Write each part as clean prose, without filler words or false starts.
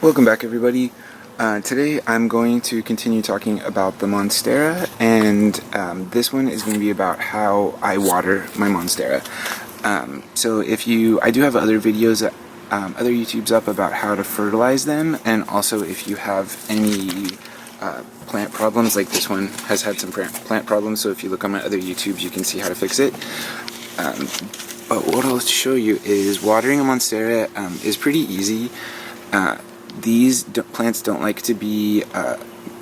Welcome back, everybody. Today I'm going to continue talking about the Monstera, and this one is going to be about how I water my Monstera. So I do have other videos, other YouTubes up about how to fertilize them, and also if you have any plant problems, like this one has had some plant problems, so if you look on my other YouTubes you can see how to fix it. But what I'll show you is watering a Monstera is pretty easy. These plants don't like to be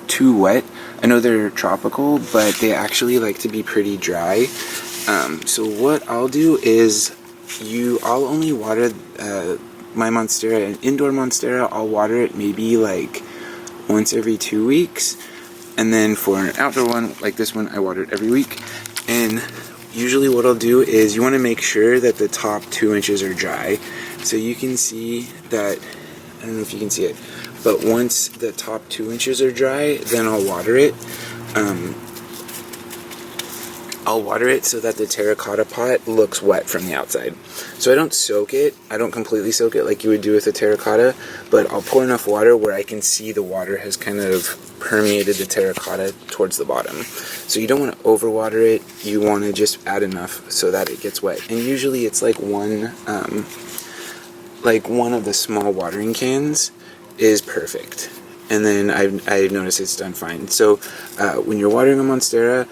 too wet. I know they're tropical, but they actually like to be pretty dry. So what I'll do is I'll only water my Monstera, an indoor Monstera. I'll water it maybe like once every 2 weeks, and then for an outdoor one like this one I water it every week. And usually what I'll do is you want to make sure that the top 2 inches are dry. So you can see that, I don't know if you can see it, but once the top 2 inches are dry, then I'll water it. I'll water it so that the terracotta pot looks wet from the outside. So I don't soak it, I don't completely soak it like you would do with a terracotta, but I'll pour enough water where I can see the water has kind of permeated the terracotta towards the bottom. So you don't want to overwater it, you want to just add enough so that it gets wet. And usually it's like one of the small watering cans is perfect. And then I've noticed it's done fine. So when you're watering a Monstera,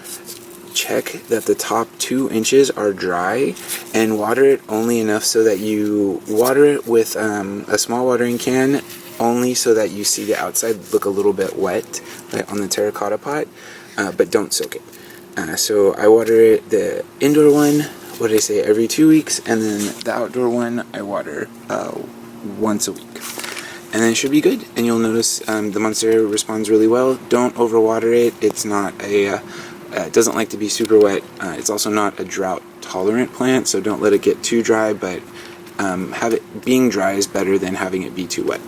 check that the top 2 inches are dry, and water it only enough so that you water it with a small watering can, only so that you see the outside look a little bit wet, like on the terracotta pot, but don't soak it. So I water it, the indoor one, what did I say, every 2 weeks, and then the outdoor one I water once a week. And then it should be good, and you'll notice the Monstera responds really well. Don't overwater it. It's not it doesn't like to be super wet. It's also not a drought tolerant plant, so don't let it get too dry, but have it being dry is better than having it be too wet.